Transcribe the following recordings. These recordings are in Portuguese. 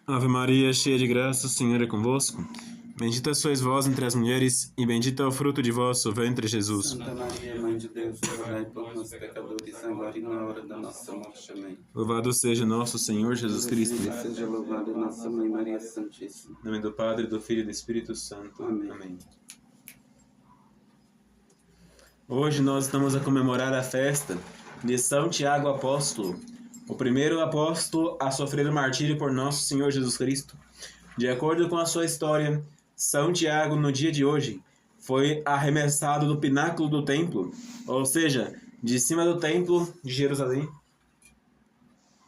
Ave Maria, cheia de graça, o Senhor é convosco. Bendita sois vós entre as mulheres, e bendito é o fruto de vosso ventre, Jesus. Santa Maria, Mãe de Deus, rogai por nós, pecadores, agora e na hora da nossa morte. Amém. Louvado seja nosso Senhor Jesus Cristo. Seja louvada nossa Mãe Maria Santíssima. Em nome do Padre, do Filho e do Espírito Santo. Amém. Hoje nós estamos a comemorar a festa de São Tiago Apóstolo, o primeiro apóstolo a sofrer o martírio por nosso Senhor Jesus Cristo. De acordo com a sua história, São Tiago, no dia de hoje, foi arremessado do pináculo do templo, ou seja, de cima do templo de Jerusalém.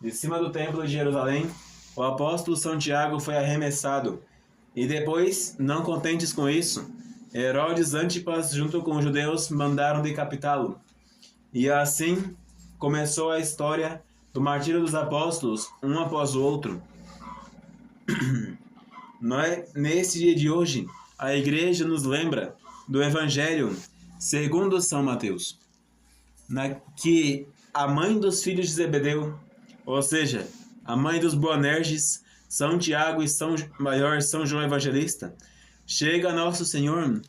De cima do templo de Jerusalém, o apóstolo São Tiago foi arremessado. E depois, não contentes com isso, Herodes Antipas, junto com os judeus, mandaram decapitá-lo. E assim começou a história do martírio dos apóstolos, um após o outro. Nesse dia de hoje, a igreja nos lembra do Evangelho segundo São Mateus, que a mãe dos filhos de Zebedeu, ou seja, a mãe dos Boanerges, São Tiago e São João Evangelista, chega a Nosso Senhor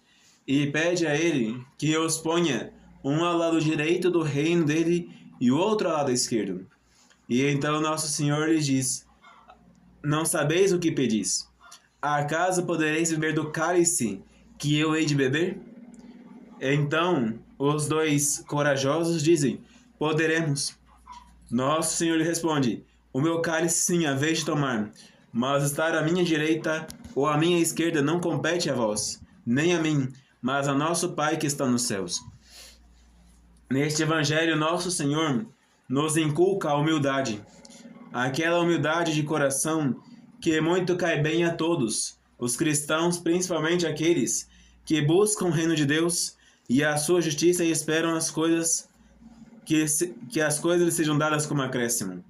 e pede a ele que os ponha um ao lado direito do reino dele e o outro ao lado esquerdo. E então Nosso Senhor lhes diz: não sabeis o que pedis? Acaso podereis beber do cálice que eu hei de beber? Então os dois corajosos dizem: poderemos. Nosso Senhor lhe responde: o meu cálice sim haveis de tomar, mas estar à minha direita ou à minha esquerda não compete a vós, nem a mim, mas a nosso Pai que está nos céus. Neste Evangelho, Nosso Senhor nos inculca a humildade, aquela humildade de coração que muito cai bem a todos, os cristãos, principalmente aqueles que buscam o reino de Deus e a sua justiça e esperam as coisas que as coisas lhes sejam dadas como acréscimo.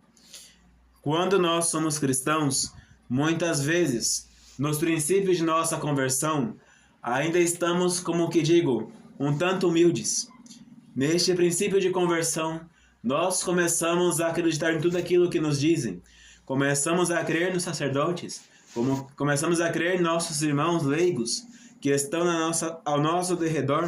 Quando nós somos cristãos, muitas vezes, nos princípios de nossa conversão, ainda estamos, como que digo, um tanto humildes. Neste princípio de conversão, nós começamos a acreditar em tudo aquilo que nos dizem. Começamos a crer nos sacerdotes, começamos a crer em nossos irmãos leigos que estão ao nosso derredor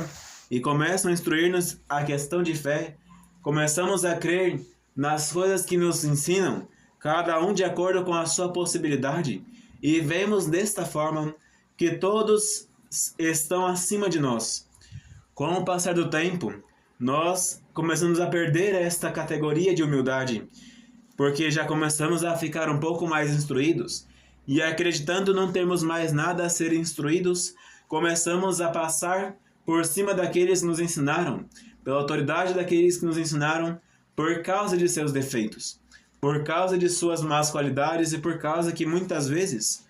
e começam a instruir-nos a questão de fé. Começamos a crer nas coisas que nos ensinam, cada um de acordo com a sua possibilidade, e vemos desta forma que todos estão acima de nós. Com o passar do tempo, nós começamos a perder esta categoria de humildade, porque já começamos a ficar um pouco mais instruídos, e acreditando não termos mais nada a ser instruídos, começamos a passar por cima daqueles que nos ensinaram, pela autoridade daqueles que nos ensinaram, por causa de seus defeitos, por causa de suas más qualidades e por causa que muitas vezes,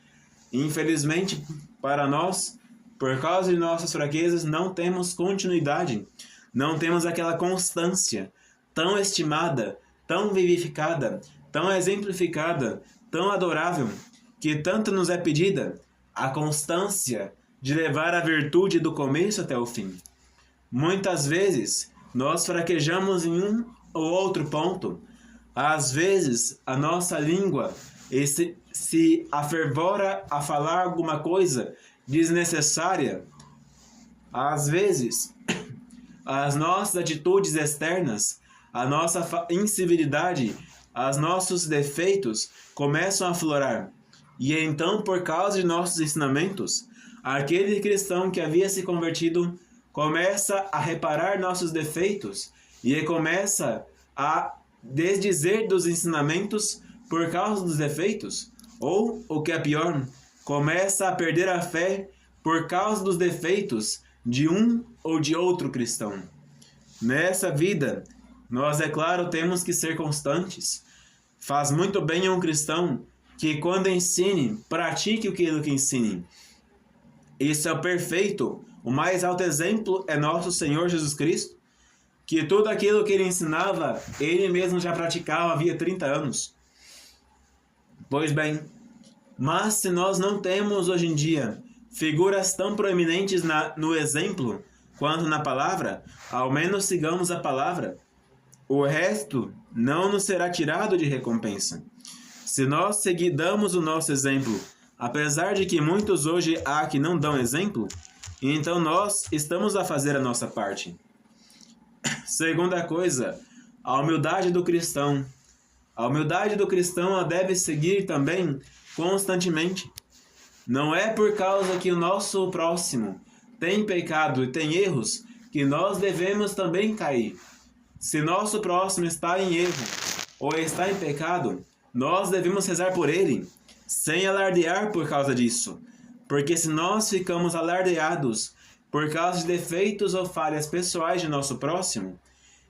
infelizmente para nós, por causa de nossas fraquezas, não temos continuidade, não temos aquela constância tão estimada, tão vivificada, tão exemplificada, tão adorável, que tanto nos é pedida, a constância de levar a virtude do começo até o fim. Muitas vezes, nós fraquejamos em um ou outro ponto. Às vezes, a nossa língua se afervora a falar alguma coisa desnecessária. Às vezes, as nossas atitudes externas, a nossa incivilidade, os nossos defeitos começam a aflorar. E então, por causa de nossos ensinamentos, aquele cristão que havia se convertido começa a reparar nossos defeitos e começa a desdizer dos ensinamentos por causa dos defeitos, ou, o que é pior, começa a perder a fé por causa dos defeitos de um ou de outro cristão. Nessa vida, nós, é claro, temos que ser constantes. Faz muito bem a um cristão que, quando ensine, pratique aquilo que ensine. Isso é o perfeito. O mais alto exemplo é nosso Senhor Jesus Cristo, que tudo aquilo que ele ensinava, ele mesmo já praticava havia 30 anos. Pois bem, mas se nós não temos hoje em dia figuras tão proeminentes no exemplo quanto na palavra, ao menos sigamos a palavra. O resto não nos será tirado de recompensa. Se nós damos o nosso exemplo, apesar de que muitos hoje há que não dão exemplo, então nós estamos a fazer a nossa parte. Segunda coisa, a humildade do cristão. A humildade do cristão ela deve seguir também constantemente. Não é por causa que o nosso próximo tem pecado e tem erros que nós devemos também cair. Se nosso próximo está em erro ou está em pecado, nós devemos rezar por ele, sem alardear por causa disso. Porque se nós ficamos alardeados por causa de defeitos ou falhas pessoais de nosso próximo,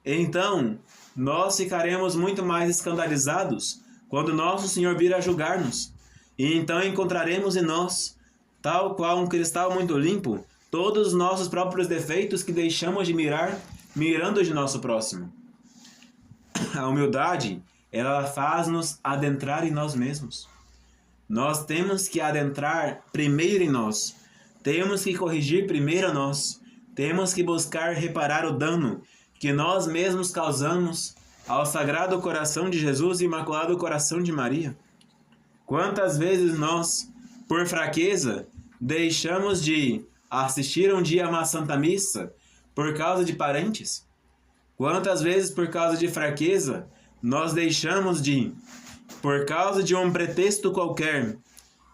então nós ficaremos muito mais escandalizados quando nosso Senhor vir a julgar-nos. E então encontraremos em nós, tal qual um cristal muito limpo, todos os nossos próprios defeitos que deixamos de mirar, mirando de nosso próximo. A humildade, ela faz-nos adentrar em nós mesmos. Nós temos que adentrar primeiro em nós. Temos que corrigir primeiro a nós. Temos que buscar reparar o dano que nós mesmos causamos ao Sagrado Coração de Jesus e Imaculado Coração de Maria. Quantas vezes nós, por fraqueza, deixamos de assistir um dia a uma Santa Missa por causa de parentes? Quantas vezes, por causa de fraqueza, nós deixamos de, por causa de um pretexto qualquer,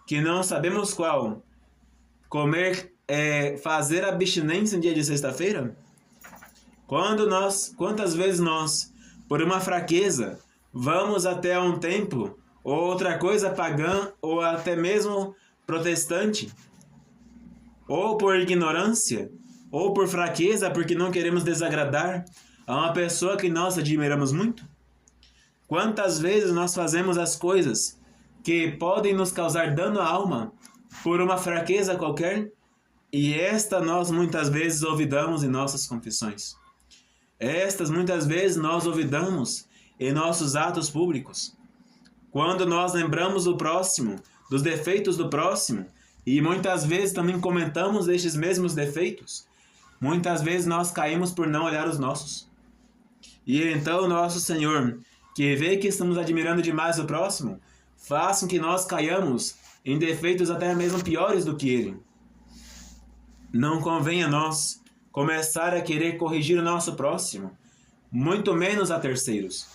que não sabemos qual, fazer abstinência no dia de sexta-feira? Quantas vezes nós, por uma fraqueza, vamos até um templo ou outra coisa pagã ou até mesmo protestante, ou por ignorância, ou por fraqueza, porque não queremos desagradar a uma pessoa que nós admiramos muito? Quantas vezes nós fazemos as coisas que podem nos causar dano à alma por uma fraqueza qualquer? E esta nós muitas vezes olvidamos em nossas confissões. Estas muitas vezes nós olvidamos em nossos atos públicos. Quando nós lembramos do próximo, dos defeitos do próximo, e muitas vezes também comentamos estes mesmos defeitos, muitas vezes nós caímos por não olhar os nossos. E então nosso Senhor, que vê que estamos admirando demais o próximo, faz com que nós caiamos em defeitos até mesmo piores do que ele. Não convém a nós começar a querer corrigir o nosso próximo, muito menos a terceiros.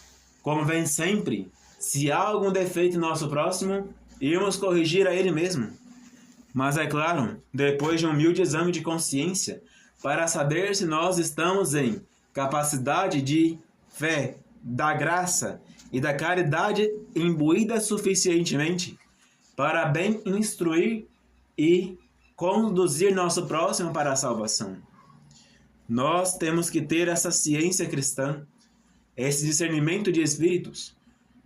Convém sempre, se há algum defeito em nosso próximo, irmos corrigir a ele mesmo. Mas é claro, depois de um humilde exame de consciência, para saber se nós estamos em capacidade de fé, da graça e da caridade imbuída suficientemente para bem instruir e conduzir nosso próximo para a salvação. Nós temos que ter essa ciência cristã, esse discernimento de espíritos.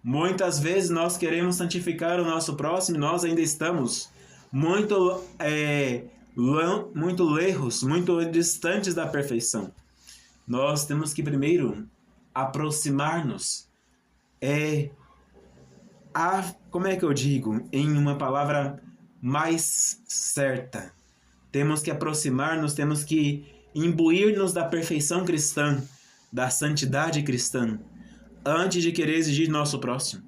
Muitas vezes nós queremos santificar o nosso próximo e nós ainda estamos muito lerros, muito distantes da perfeição. Nós temos que primeiro aproximar-nos, como é que eu digo, em uma palavra mais certa. Temos que aproximar-nos, temos que imbuir-nos da perfeição cristã, da santidade cristã, antes de querer exigir nosso próximo.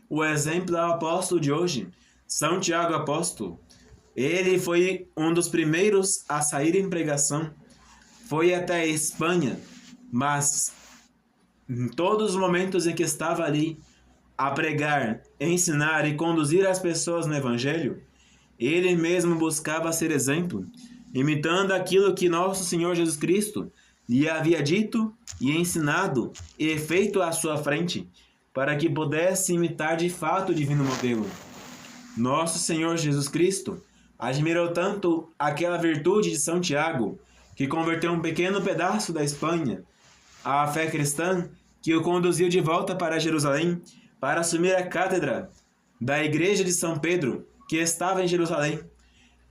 O exemplo é o apóstolo de hoje, São Tiago Apóstolo. Ele foi um dos primeiros a sair em pregação, foi até a Espanha, mas em todos os momentos em que estava ali a pregar, ensinar e conduzir as pessoas no Evangelho, ele mesmo buscava ser exemplo, imitando aquilo que nosso Senhor Jesus Cristo lhe havia dito e ensinado e feito à sua frente, para que pudesse imitar de fato o divino modelo. Nosso Senhor Jesus Cristo admirou tanto aquela virtude de São Tiago, que converteu um pequeno pedaço da Espanha à fé cristã, que o conduziu de volta para Jerusalém para assumir a cátedra da igreja de São Pedro, que estava em Jerusalém.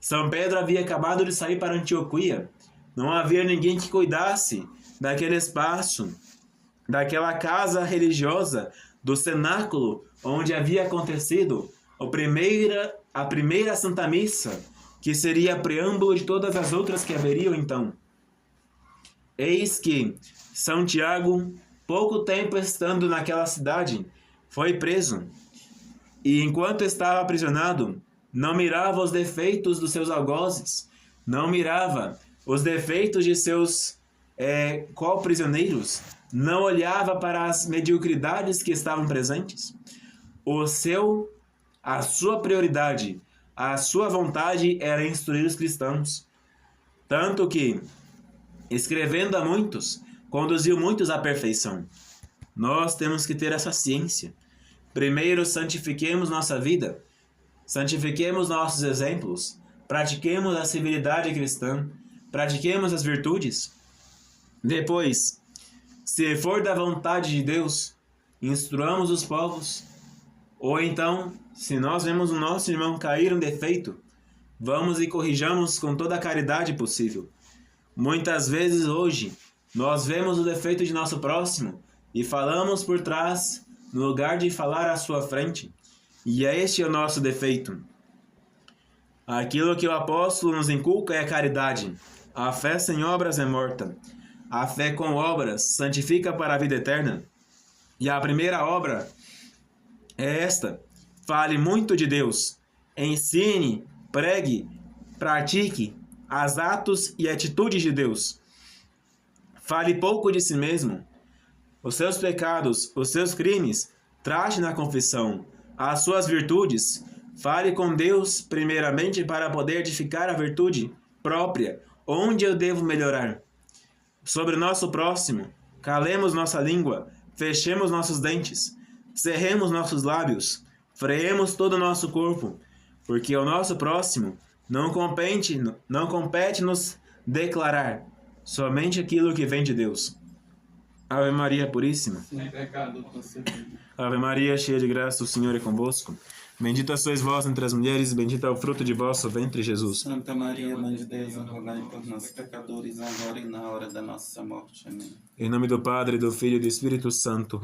São Pedro havia acabado de sair para Antioquia. Não havia ninguém que cuidasse daquele espaço, daquela casa religiosa, do cenáculo onde havia acontecido a primeira Santa Missa, que seria preâmbulo de todas as outras que haveriam então. Eis que São Tiago, pouco tempo estando naquela cidade, foi preso. E enquanto estava aprisionado, não mirava os defeitos dos seus algozes, não mirava os defeitos de seus co-prisioneiros, não olhava para as mediocridades que estavam presentes. A sua prioridade, a sua vontade era instruir os cristãos. Tanto que, escrevendo a muitos, conduziu muitos à perfeição. Nós temos que ter essa ciência. Primeiro, santifiquemos nossa vida, santifiquemos nossos exemplos, pratiquemos a civilidade cristã, pratiquemos as virtudes. Depois, se for da vontade de Deus, instruamos os povos. Ou então, se nós vemos o nosso irmão cair um defeito, vamos e corrijamos com toda a caridade possível. Muitas vezes hoje, nós vemos o defeito de nosso próximo e falamos por trás, no lugar de falar à sua frente. E este é o nosso defeito. Aquilo que o apóstolo nos inculca é a caridade. A fé sem obras é morta. A fé com obras santifica para a vida eterna. E a primeira obra é esta: fale muito de Deus, ensine, pregue, pratique os atos e atitudes de Deus. Fale pouco de si mesmo. Os seus pecados, os seus crimes, trate na confissão. As suas virtudes, fale com Deus primeiramente para poder edificar a virtude própria, onde eu devo melhorar. Sobre o nosso próximo, calemos nossa língua, fechemos nossos dentes, cerremos nossos lábios, freemos todo o nosso corpo, porque o nosso próximo não compete nos declarar somente aquilo que vem de Deus. Ave Maria Puríssima. Sem pecado concebido. Ave Maria, cheia de graça, o Senhor é convosco. Bendita sois vós entre as mulheres, e bendito é o fruto de vosso ventre, Jesus. Santa Maria, Mãe de Deus, rogai por nós, pecadores, agora e na hora da nossa morte. Amém. Em nome do Padre, do Filho e do Espírito Santo.